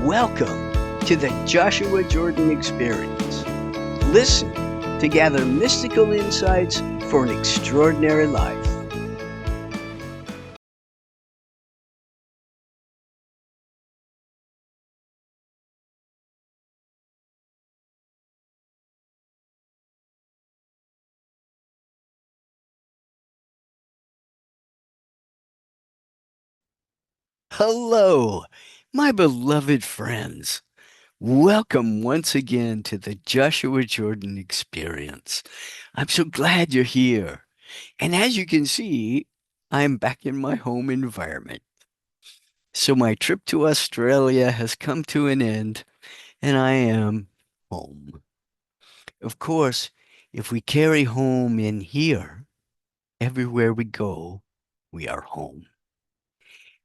Welcome to the Joshua Jordan Experience. Listen to gather mystical insights for an extraordinary life. Hello, my beloved friends. Welcome once again to the Joshua Jordan Experience. I'm so glad you're here. And as you can see, I'm back in my home environment. So my trip to Australia has come to an end, and I am home. Of course, if we carry home in here, everywhere we go, we are home.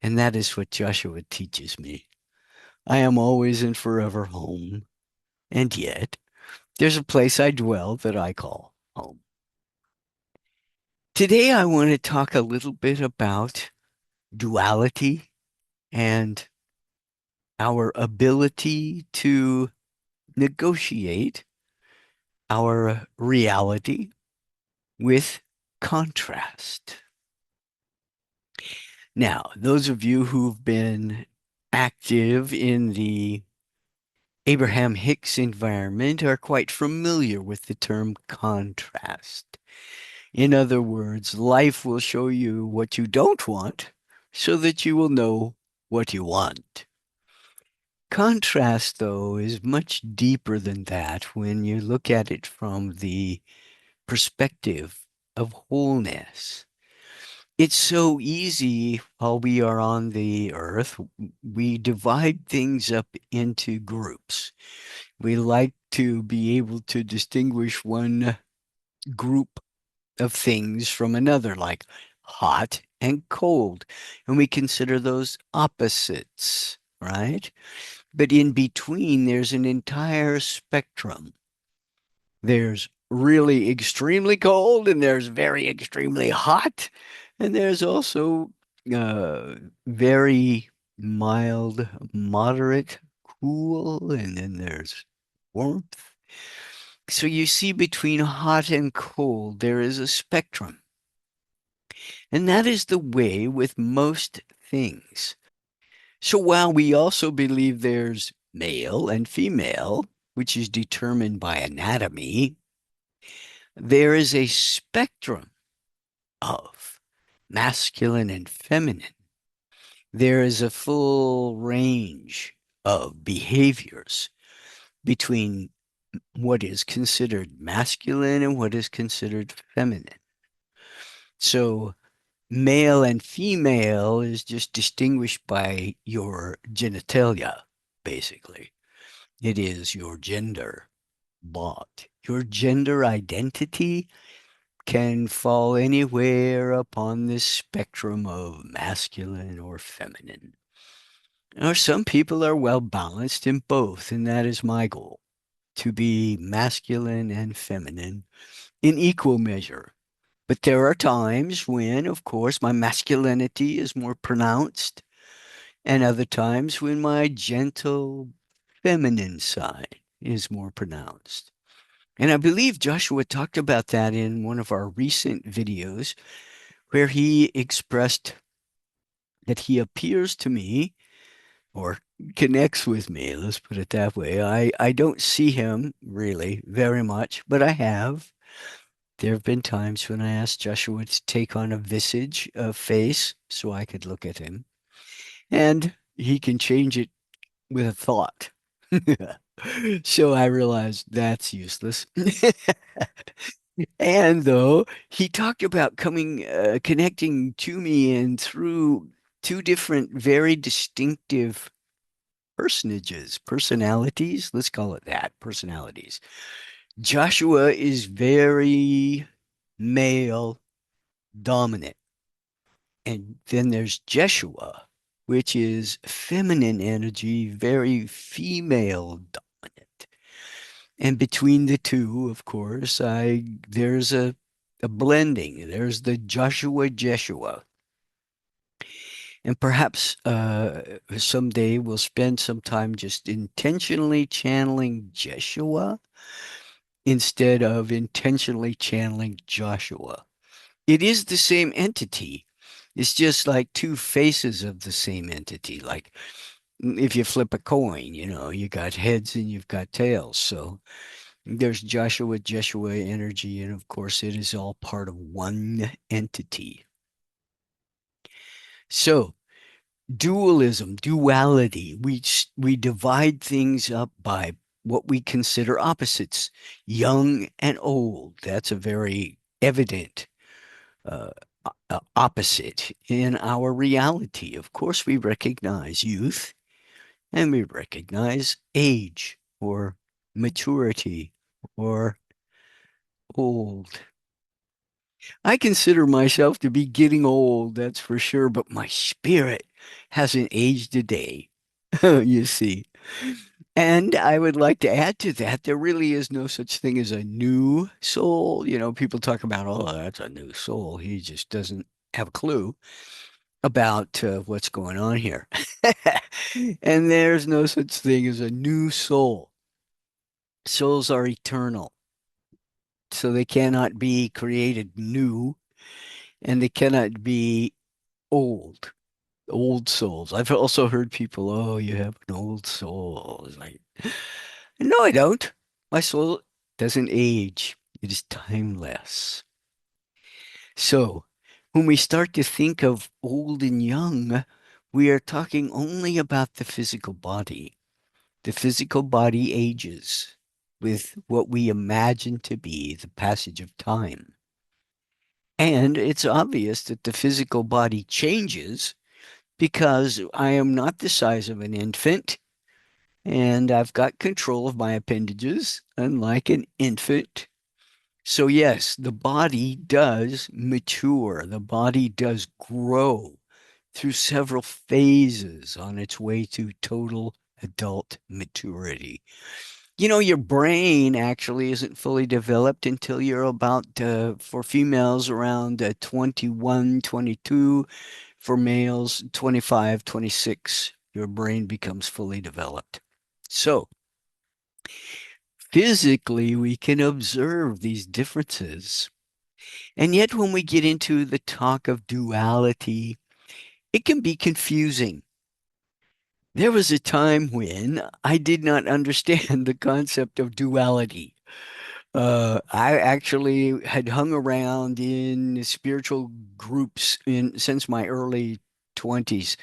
And that is what Joshua teaches me. I am always and forever home. And yet, there's a place I dwell that I call home. Today, I want to talk a little bit about duality and our ability to negotiate our reality with contrast. Now, those of you who've been active in the Abraham Hicks environment are quite familiar with the term contrast. In other words, life will show you what you don't want so that you will know what you want. Contrast, though, is much deeper than that when you look at it from the perspective of wholeness. It's so easy while we are on the earth. We divide things up into groups. We like to be able to distinguish one group of things from another, like hot and cold. And we consider those opposites, right? But in between, there's an entire spectrum. There's really extremely cold, and there's very extremely hot, and there's also uh, very mild, moderate, cool, and then there's warmth. So you see, between hot and cold, there is a spectrum. And that is the way with most things. So while we also believe there's male and female, which is determined by anatomy, there is a spectrum of masculine and feminine. There is a full range of behaviors between what is considered masculine and what is considered feminine. So male and female is just distinguished by your genitalia, basically. It is your gender. But your gender identity can fall anywhere upon this spectrum of masculine or feminine. Or some people are well balanced in both, and that is my goal, to be masculine and feminine in equal measure. But there are times when, of course, my masculinity is more pronounced, and other times when my gentle feminine side is more pronounced. And I believe Joshua talked about that in one of our recent videos, where he expressed that he appears to me or connects with me. Let's put it that way. I don't see him really very much, but I have. There have been times when I asked Joshua to take on a visage, a face, so I could look at him. And he can change it with a thought. So I realized that's useless. And though he talked about connecting to me and through two different, very distinctive personalities, let's call it that, personalities. Joshua is very male dominant. And then there's Jeshua, which is feminine energy, very female dominant. And between the two, of course, there's a blending. There's the Joshua Jeshua. And perhaps someday we'll spend some time just intentionally channeling Jeshua instead of intentionally channeling Joshua. It is the same entity. It's just like two faces of the same entity. Like if you flip a coin, you got heads and you've got tails. So there's Joshua, Jeshua energy, and of course it is all part of one entity. So dualism, duality, we divide things up by what we consider opposites, young and old. That's a very evident uh, opposite in our reality. Of course, we recognize youth and we recognize age or maturity or old. I consider myself to be getting old, that's for sure, but my spirit hasn't aged a day, you see. And I would like to add to that, there really is no such thing as a new soul. People talk about, oh, that's a new soul. He just doesn't have a clue about what's going on here. And there's no such thing as a new soul. Souls are eternal, so they cannot be created new and they cannot be old. Old souls. I've also heard people, oh, you have an old soul. It's like, no, I don't. My soul doesn't age. It is timeless. So, when we start to think of old and young, we are talking only about the physical body. The physical body ages with what we imagine to be the passage of time. And it's obvious that the physical body changes because I am not the size of an infant and I've got control of my appendages, unlike an infant. So, yes, the body does mature, the body does grow through several phases on its way to total adult maturity. Your brain actually isn't fully developed until you're about, for females, around 21, 22. For males, 25, 26, your brain becomes fully developed. So physically, we can observe these differences. And yet, when we get into the talk of duality, it can be confusing. There was a time when I did not understand the concept of duality. I actually had hung around in spiritual groups since my early 20s.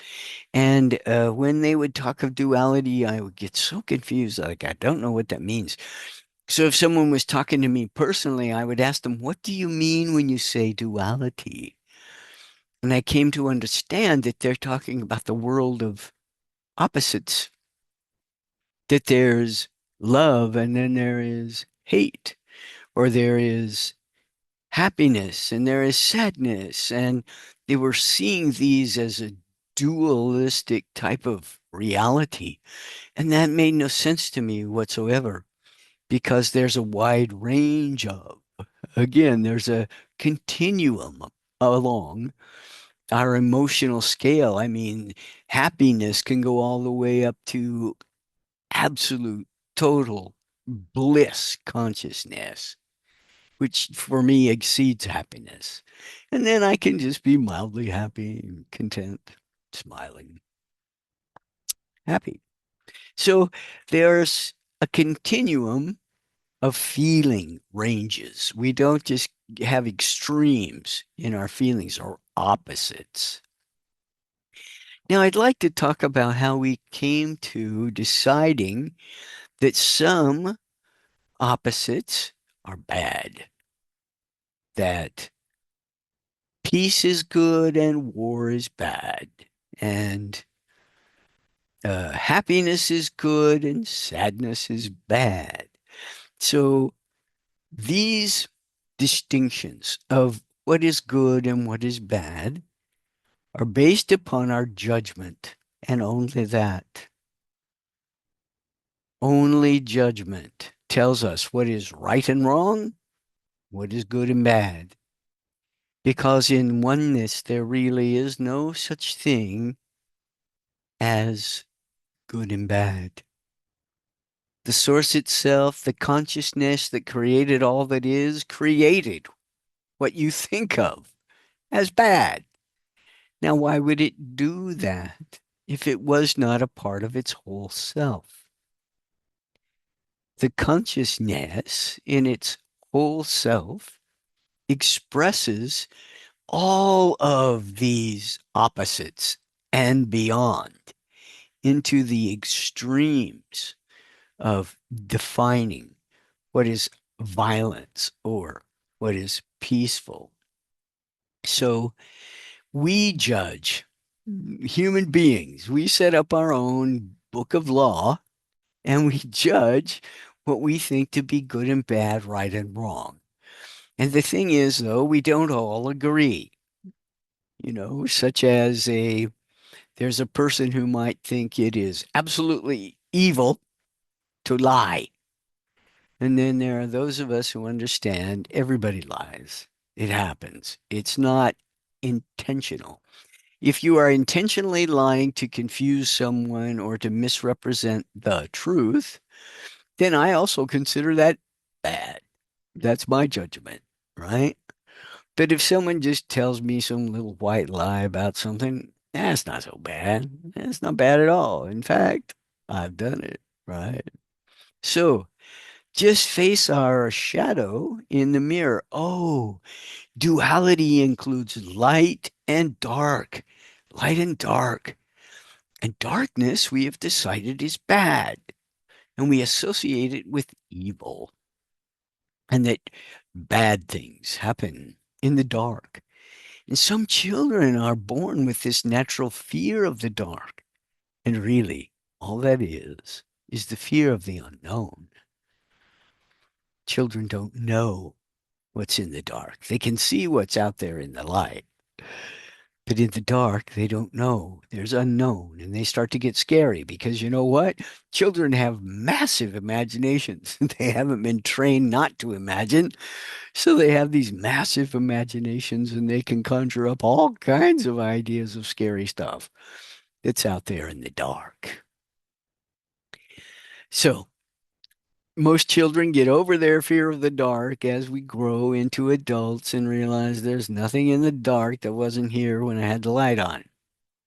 And when they would talk of duality, I would get so confused. Like, I don't know what that means. So if someone was talking to me personally, I would ask them, what do you mean when you say duality? And I came to understand that they're talking about the world of opposites, that there's love and then there is hate, or there is happiness and there is sadness. And they were seeing these as a dualistic type of reality. And that made no sense to me whatsoever because there's a wide range of, again, there's a continuum along our emotional scale. I mean, happiness can go all the way up to absolute total bliss consciousness, which for me exceeds happiness. And then I can just be mildly happy and content, smiling, happy. So there's a continuum of feeling ranges. We don't just have extremes in our feelings or opposites. Now, I'd like to talk about how we came to deciding that some opposites are bad, that peace is good and war is bad, and happiness is good and sadness is bad. So these distinctions of what is good and what is bad are based upon our judgment, and only that. Only judgment tells us what is right and wrong, what is good and bad. Because in oneness, there really is no such thing as good and bad. The source itself, the consciousness that created all that is, created what you think of as bad. Now, why would it do that if it was not a part of its whole self? The consciousness in its whole self expresses all of these opposites and beyond into the extremes of defining what is violence or what is peaceful. So we judge human beings. We set up our own book of law and we judge what we think to be good and bad, right and wrong. And the thing is, though, we don't all agree, such as there's a person who might think it is absolutely evil to lie. And then there are those of us who understand everybody lies. It happens. It's not intentional. If you are intentionally lying to confuse someone or to misrepresent the truth, then I also consider that bad. That's my judgment, right? But if someone just tells me some little white lie about something, that's not so bad. That's not bad at all. In fact, I've done it, right? So just face our shadow in the mirror. Oh, duality includes light and dark. Light and dark. And darkness, we have decided, is bad. And we associate it with evil. And that bad things happen in the dark. And some children are born with this natural fear of the dark. And really, all that is the fear of the unknown. Children don't know what's in the dark. They can see what's out there in the light. But in the dark, they don't know. There's unknown, and they start to get scary because you know what? Children have massive imaginations. They haven't been trained not to imagine. So they have these massive imaginations and they can conjure up all kinds of ideas of scary stuff that's out there in the dark. So most children get over their fear of the dark as we grow into adults and realize there's nothing in the dark that wasn't here when I had the light on,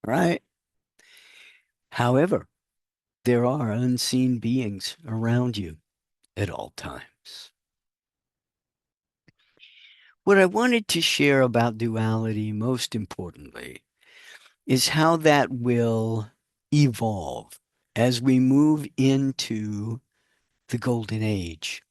right? However, there are unseen beings around you at all times. What I wanted to share about duality, most importantly, is how that will evolve as we move into the golden age.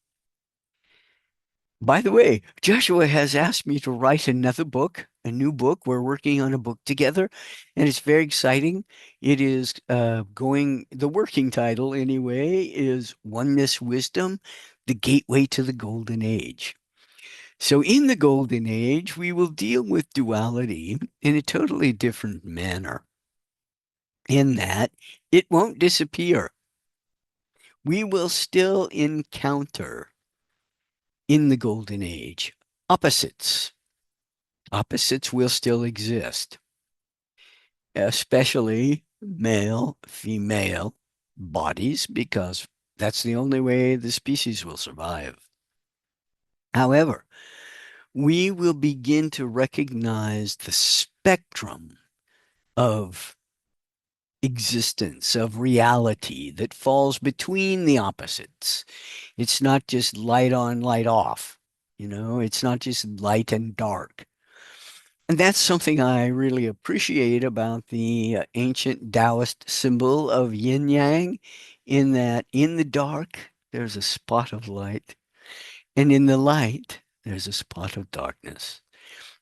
By the way, Joshua has asked me to write another book, a new book. We're working on a book together, and it's very exciting. It is the working title anyway, is Oneness Wisdom, the Gateway to the Golden Age. So, in the Golden Age, we will deal with duality in a totally different manner, in that it won't disappear. We will still encounter in the Golden Age opposites. Opposites will still exist, especially male, female bodies, because that's the only way the species will survive. However, we will begin to recognize the spectrum of existence, of reality that falls between the opposites. It's not just light on, light off. It's not just light and dark. And that's something I really appreciate about the ancient Taoist symbol of yin yang, in that in the dark, there's a spot of light, and in the light, there's a spot of darkness.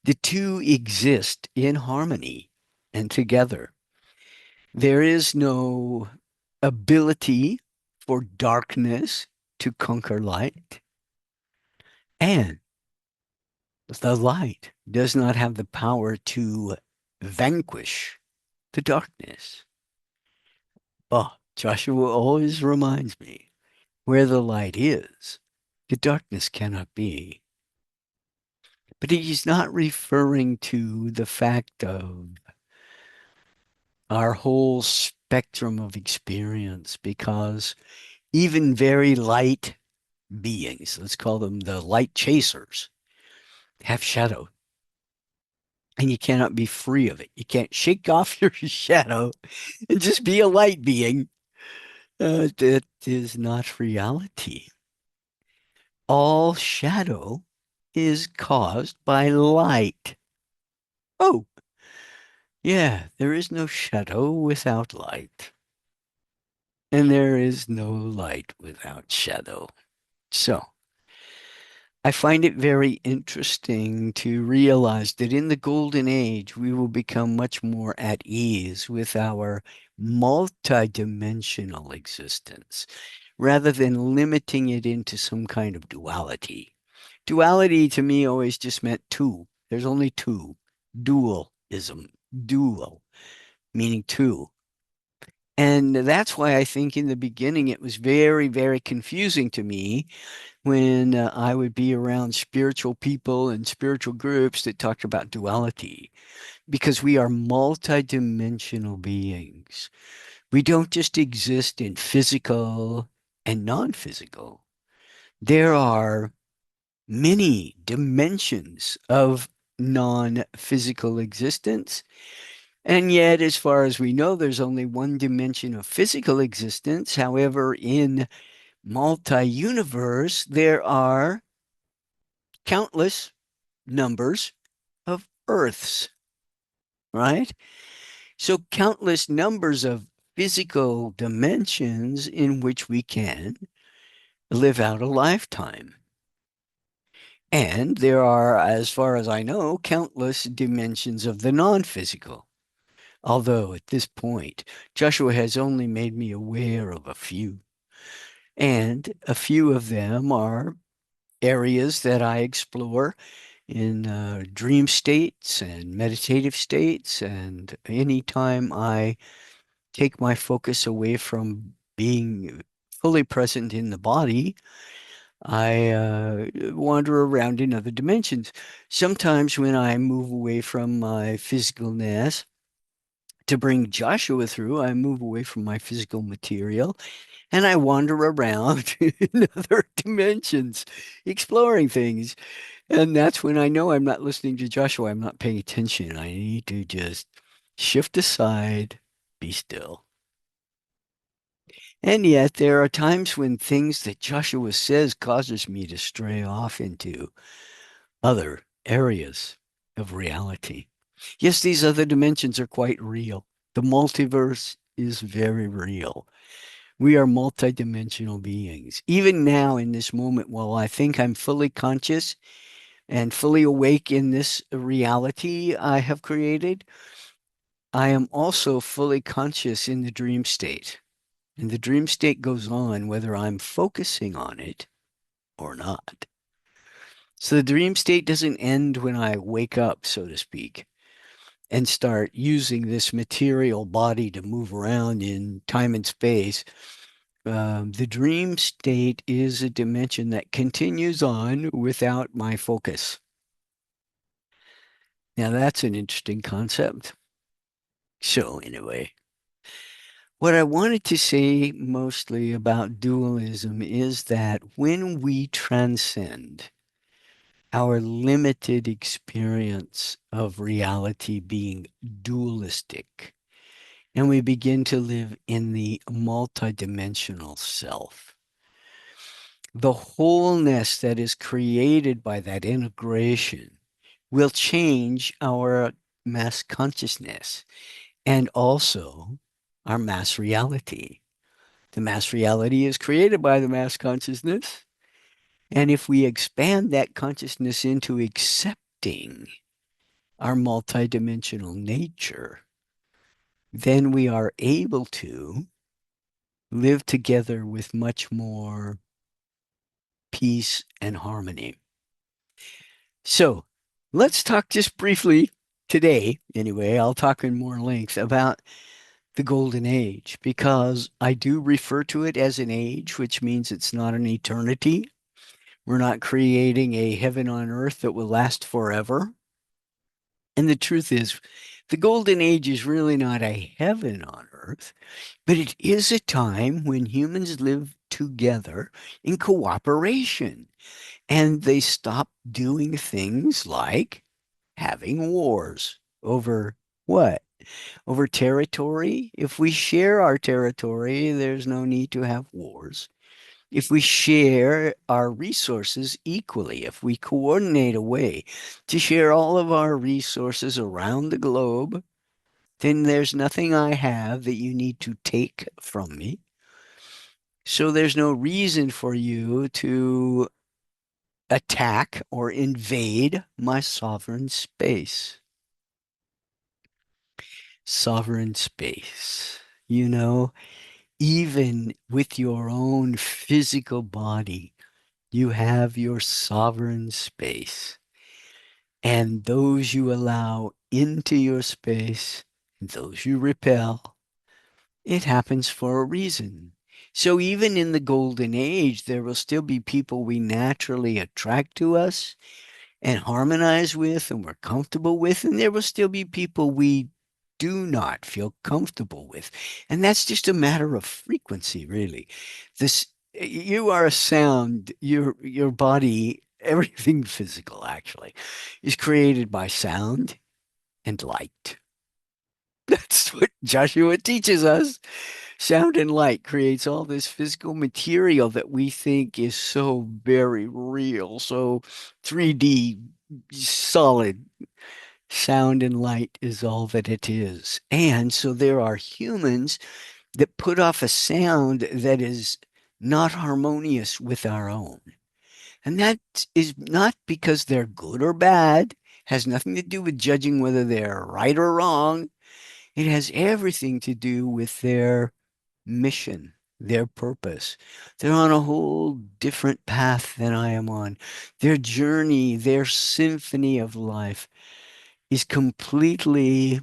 The two exist in harmony and together. There is no ability for darkness to conquer light, and the light does not have the power to vanquish the darkness. But Joshua always reminds me, where the light is, the darkness cannot be. But he's not referring to the fact of our whole spectrum of experience, because even very light beings, let's call them the light chasers, have shadow. And you cannot be free of it. You can't shake off your shadow and just be a light being. That is not reality. All shadow is caused by light. Oh, yeah, there is no shadow without light, and there is no light without shadow. So, I find it very interesting to realize that in the golden age, we will become much more at ease with our multidimensional existence rather than limiting it into some kind of duality. Duality to me always just meant two. There's only two. Dualism, dual, meaning two. And that's why I think in the beginning it was very, very confusing to me when I would be around spiritual people and spiritual groups that talked about duality, because we are multidimensional beings. We don't just exist in physical and non-physical. There are many dimensions of non-physical existence. And yet, as far as we know, there's only one dimension of physical existence. However, in multi-universe, there are countless numbers of Earths, right? So, countless numbers of physical dimensions in which we can live out a lifetime. And there are, as far as I know, countless dimensions of the non physical. Although at this point, Joshua has only made me aware of a few. And a few of them are areas that I explore in dream states and meditative states. And anytime I take my focus away from being fully present in the body, I wander around in other dimensions. Sometimes when I move away from my physicalness to bring Joshua through, I move away from my physical material and I wander around in other dimensions, exploring things. And that's when I know I'm not listening to Joshua. I'm not paying attention. I need to just shift aside, be still. And yet there are times when things that Joshua says causes me to stray off into other areas of reality. Yes, these other dimensions are quite real. The multiverse is very real. We are multidimensional beings. Even now, in this moment, while I think I'm fully conscious and fully awake in this reality I have created, I am also fully conscious in the dream state. And the dream state goes on whether I'm focusing on it or not. So the dream state doesn't end when I wake up, so to speak, and start using this material body to move around in time and space. The dream state is a dimension that continues on without my focus. Now, that's an interesting concept. So, anyway, what I wanted to say mostly about dualism is that when we transcend our limited experience of reality being dualistic, and we begin to live in the multidimensional self, the wholeness that is created by that integration will change our mass consciousness and also our mass reality. The mass reality is created by the mass consciousness. And if we expand that consciousness into accepting our multidimensional nature, then we are able to live together with much more peace and harmony. So let's talk just briefly today, anyway, I'll talk in more length about the golden age, because I do refer to it as an age, which means it's not an eternity. We're not creating a heaven on earth that will last forever. And the truth is, the golden age is really not a heaven on earth, but it is a time when humans live together in cooperation and they stop doing things like having wars over what? Over territory? If we share our territory, there's no need to have wars. If we share our resources equally, if we coordinate a way to share all of our resources around the globe, then there's nothing I have that you need to take from me. So there's no reason for you to attack or invade my sovereign space. Sovereign space. You know, even with your own physical body, you have your sovereign space. And those you allow into your space, those you repel, it happens for a reason. So even in the golden age, there will still be people we naturally attract to us and harmonize with and we're comfortable with, and there will still be people we do not feel comfortable with. And that's just a matter of frequency, really. This you are a sound, your body, everything physical actually, is created by sound and light. That's what Joshua teaches us. Sound and light creates all this physical material that we think is so very real, so 3D solid. Sound and light is all that it is. And so there are humans that put off a sound that is not harmonious with our own. And that is not because they're good or bad, has nothing to do with judging whether they're right or wrong. It has everything to do with their mission, their purpose. They're on a whole different path than I am on. Their journey, their symphony of life is completely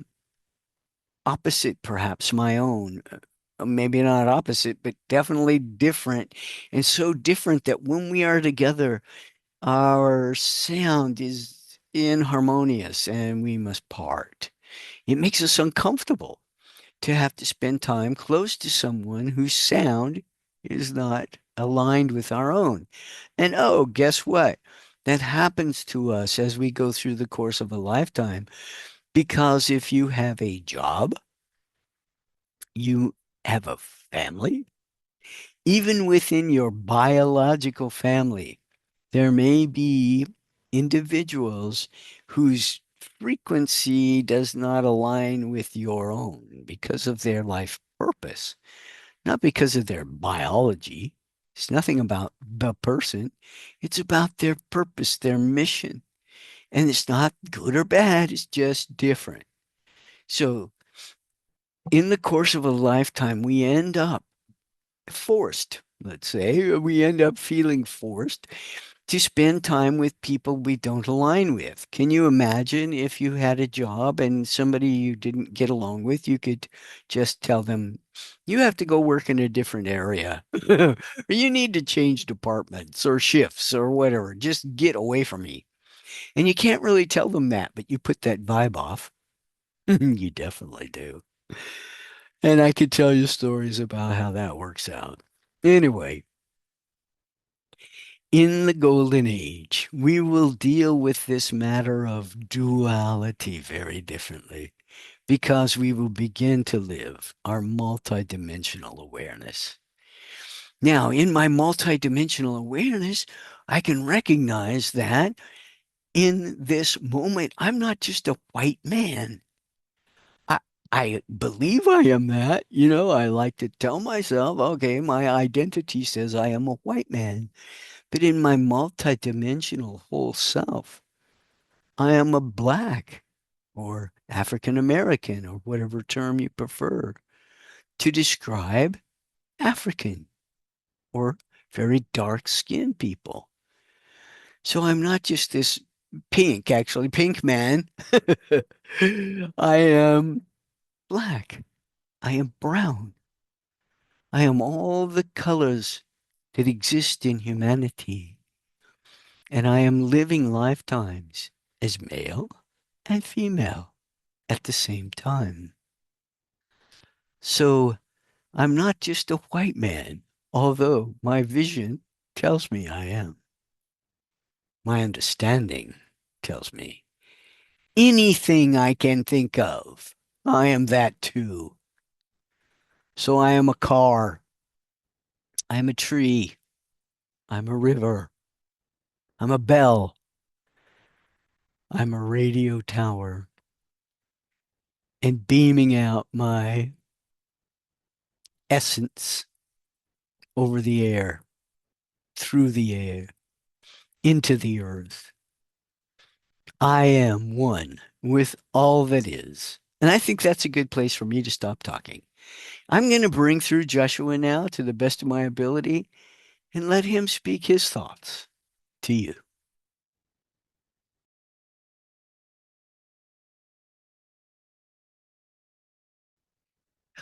opposite, perhaps my own. Maybe not opposite, but definitely different. And so different that when we are together, our sound is inharmonious and we must part. It makes us uncomfortable to have to spend time close to someone whose sound is not aligned with our own. And oh, guess what? That happens to us as we go through the course of a lifetime. Because if you have a job, you have a family, even within your biological family, there may be individuals whose frequency does not align with your own because of their life purpose, not because of their biology. It's nothing about the person. It's about their purpose, their mission. And it's not good or bad, it's just different. So in the course of a lifetime, we end up forced, let's say, we end up feeling forced to spend time with people we don't align with. Can you imagine if you had a job and somebody you didn't get along with, you could just tell them, you have to go work in a different area, or you need to change departments or shifts or whatever. Just get away from me. And you can't really tell them that, but you put that vibe off. You definitely do. And I could tell you stories about how that works out. Anyway, in the golden age, we will deal with this matter of duality very differently because we will begin to live our multidimensional awareness. Now, in my multidimensional awareness, I can recognize that in this moment, I'm not just a white man. I, I believe I am that. I like to tell myself, okay, my identity says I am a white man. But in my multidimensional whole self, I am a black or African American or whatever term you prefer to describe African or very dark skinned people. So I'm not just this pink man. I am black. I am brown. I am all the colors that exist in humanity. And I am living lifetimes as male and female at the same time. So I'm not just a white man, although my vision tells me I am. My understanding tells me anything I can think of, I am that too. So I am a car, I am a tree, I'm a river, I'm a bell, I'm a radio tower, and beaming out my essence over the air, through the air, into the earth. I am one with all that is. And I think that's a good place for me to stop talking. I'm going to bring through Joshua now to the best of my ability and let him speak his thoughts to you.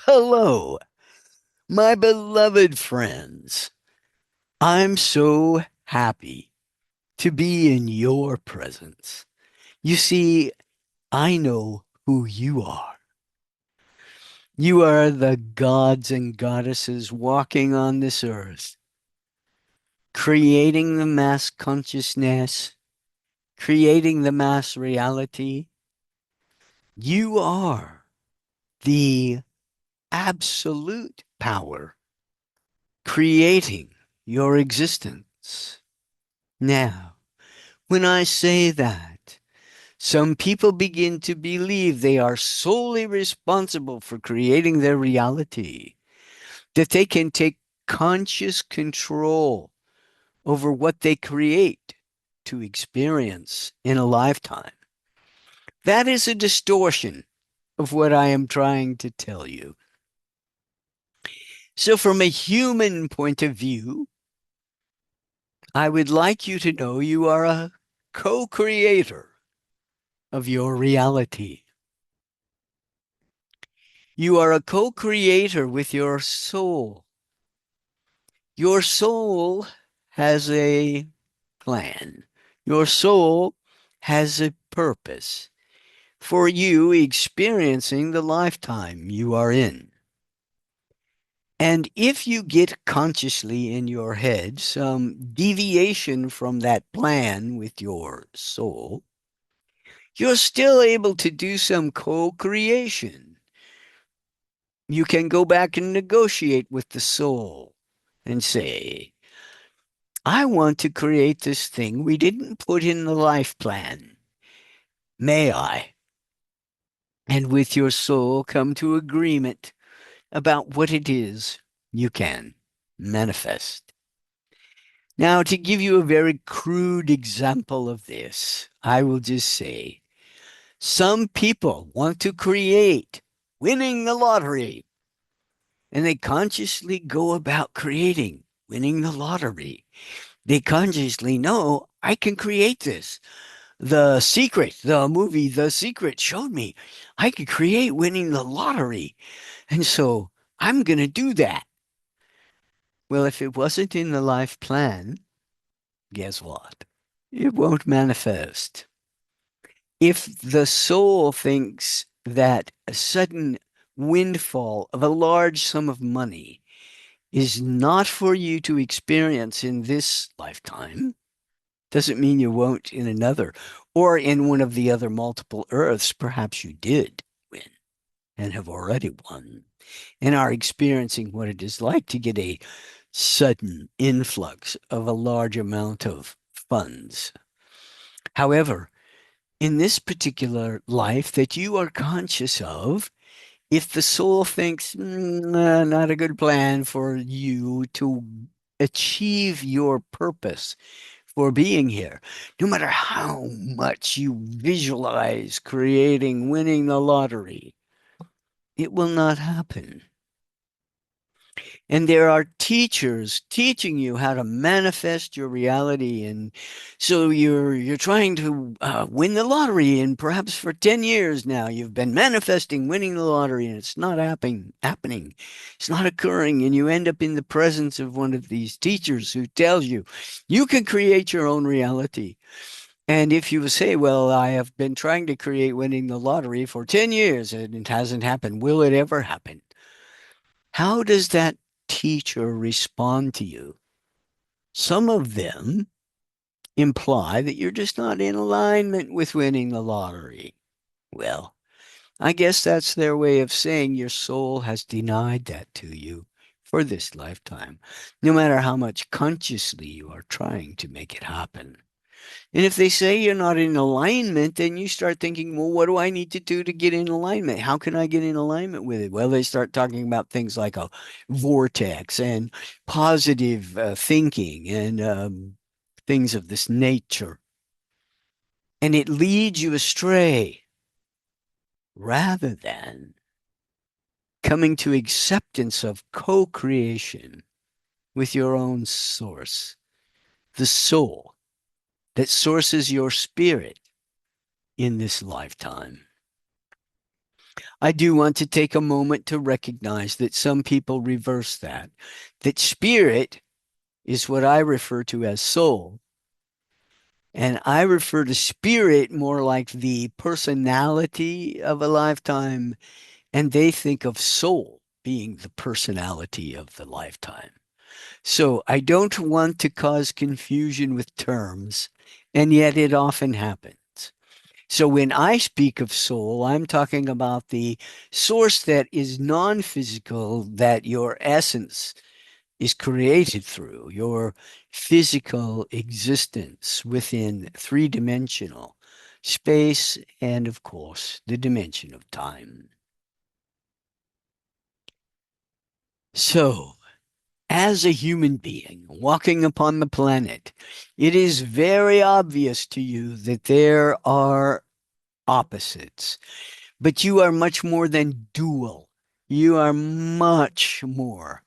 Hello, my beloved friends. I'm so happy to be in your presence. You see, I know who you are. You are the gods and goddesses walking on this earth, creating the mass consciousness, creating the mass reality. You are the absolute power creating your existence. Now, when I say that, some people begin to believe they are solely responsible for creating their reality, that they can take conscious control over what they create to experience in a lifetime. That is a distortion of what I am trying to tell you. So, from a human point of view, I would like you to know you are a co creator of your reality. You are a co creator with your soul. Your soul has a plan, your soul has a purpose for you experiencing the lifetime you are in. And if you get consciously in your head some deviation from that plan with your soul, you're still able to do some co-creation. You can go back and negotiate with the soul and say, I want to create this thing we didn't put in the life plan. May I? And with your soul come to agreement about what it is you can manifest. Now, to give you a very crude example of this, I will just say some people want to create winning the lottery, and they consciously go about creating winning the lottery. They consciously know I can create this. The Secret, the movie The Secret showed me I could create winning the lottery. And so I'm going to do that. Well, if it wasn't in the life plan, guess what? It won't manifest. If the soul thinks that a sudden windfall of a large sum of money is not for you to experience in this lifetime, doesn't mean you won't in another, or in one of the other multiple Earths. Perhaps you did win and have already won and are experiencing what it is like to get a sudden influx of a large amount of funds. However, in this particular life that you are conscious of, if the soul thinks not a good plan for you to achieve your purpose for being here, no matter how much you visualize creating winning the lottery, it will not happen. And there are teachers teaching you how to manifest your reality. And so you're trying to win the lottery. And perhaps for 10 years now, you've been manifesting winning the lottery and it's not happening. It's not occurring. And you end up in the presence of one of these teachers who tells you, you can create your own reality. And if you say, well, I have been trying to create winning the lottery for 10 years and it hasn't happened, will it ever happen? How does that teacher respond to you? Some of them imply that you're just not in alignment with winning the lottery. Well, I guess that's their way of saying your soul has denied that to you for this lifetime, no matter how much consciously you are trying to make it happen. And if they say you're not in alignment, then you start thinking, well, what do I need to do to get in alignment? How can I get in alignment with it? Well, they start talking about things like a vortex and positive thinking and things of this nature. And it leads you astray rather than coming to acceptance of co creation with your own source, the soul that sources your spirit in this lifetime. I do want to take a moment to recognize that some people reverse that, that spirit is what I refer to as soul. And I refer to spirit more like the personality of a lifetime, and they think of soul being the personality of the lifetime. So I don't want to cause confusion with terms, and yet it often happens. So when I speak of soul, I'm talking about the source that is non-physical, that your essence is created through, your physical existence within three-dimensional space and, of course, the dimension of time. So, as a human being walking upon the planet, it is very obvious to you that there are opposites. But you are much more than dual. You are much more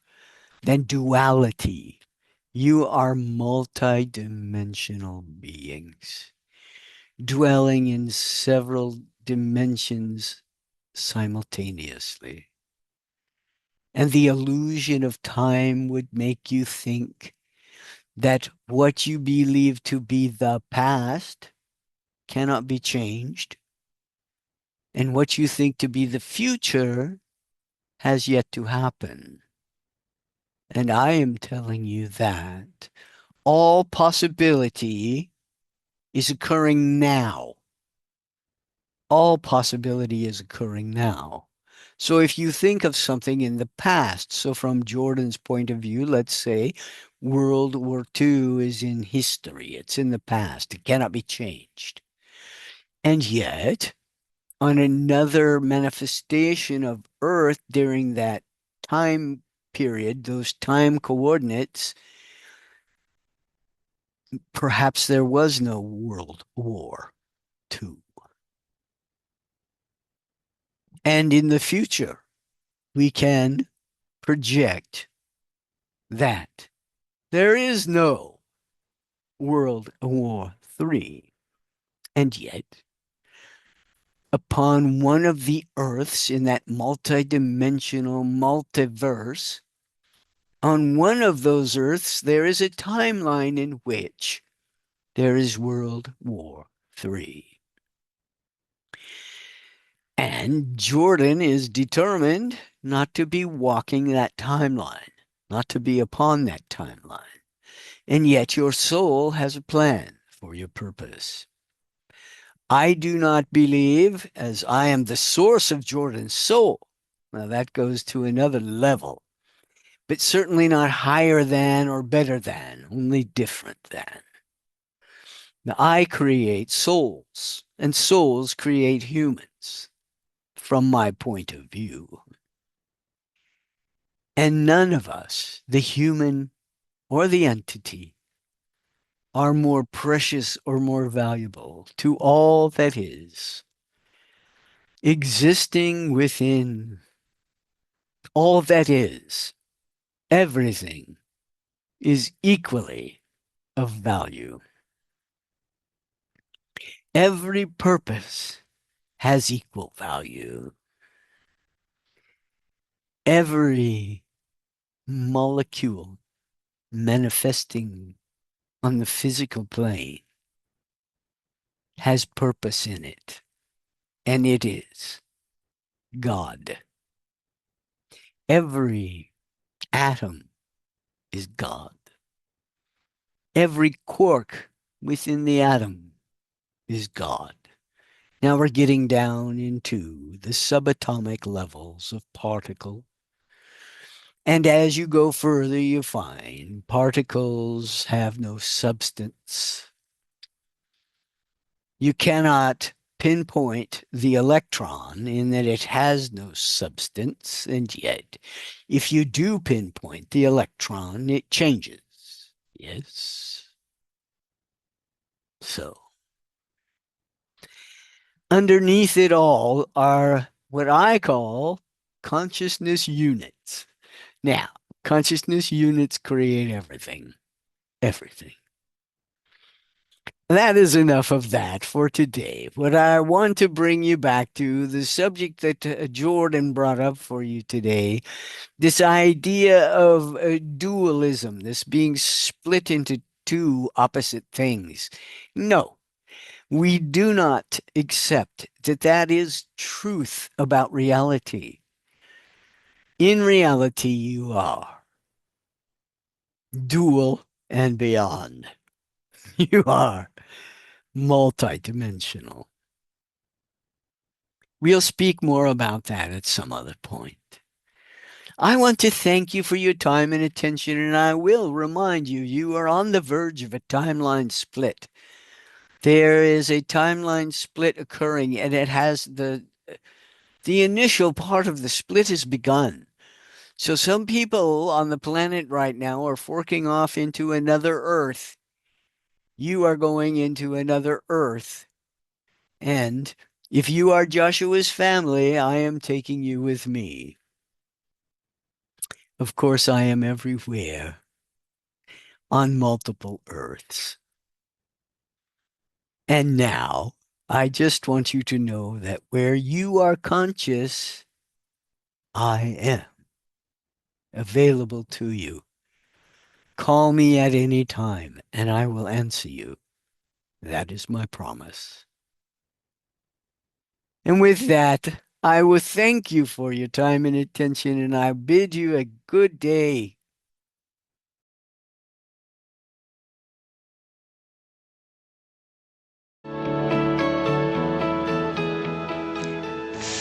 than duality. You are multidimensional beings, dwelling in several dimensions simultaneously. And the illusion of time would make you think that what you believe to be the past cannot be changed, and what you think to be the future has yet to happen. And I am telling you that all possibility is occurring now. All possibility is occurring now. So if you think of something in the past, so from Jordan's point of view, let's say World War II is in history, it's in the past, it cannot be changed. And yet, on another manifestation of Earth during that time period, those time coordinates, perhaps there was no World War II. And in the future, we can project that there is no World War III. And yet, upon one of the Earths in that multidimensional multiverse, on one of those Earths, there is a timeline in which there is World War III. And Jordan is determined not to be walking that timeline, not to be upon that timeline. And yet your soul has a plan for your purpose. I do not believe, as I am the source of Jordan's soul. Now that goes to another level, but certainly not higher than or better than, only different than. Now I create souls, and souls create humans, from my point of view. And none of us, the human or the entity, are more precious or more valuable to all that is existing within all that is Everything is equally of value. Every purpose has equal value. Every molecule manifesting on the physical plane has purpose in it, and it is God. Every atom is God. Every quark within the atom is God. Now we're getting down into the subatomic levels of particle. And as you go further, you find particles have no substance. You cannot pinpoint the electron in that it has no substance, and yet, if you do pinpoint the electron, it changes. Yes. So, underneath it all are what I call consciousness units. Now, consciousness units create everything. Everything. That is enough of that for today. What I want to bring you back to, the subject that Jordan brought up for you today, this idea of dualism, this being split into two opposite things. No, we do not accept that that is truth about reality. In reality, you are dual and beyond. You are multidimensional. We'll speak more about that at some other point. I want to thank you for your time and attention, and I will remind you, you are on the verge of a timeline split. There is a timeline split occurring, and it has the initial part of the split has begun. So some people on the planet right now are forking off into another Earth. You are going into another Earth. And if you are Joshua's family, I am taking you with me. Of course, I am everywhere on multiple Earths. And now, I just want you to know that where you are conscious, I am available to you. Call me at any time, and I will answer you. That is my promise. And with that, I will thank you for your time and attention, and I bid you a good day.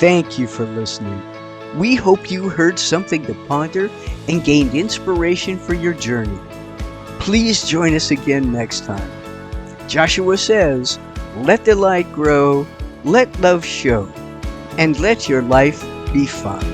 Thank you for listening. We hope you heard something to ponder and gained inspiration for your journey. Please join us again next time. Joshua says, let the light grow, let love show, and let your life be fun.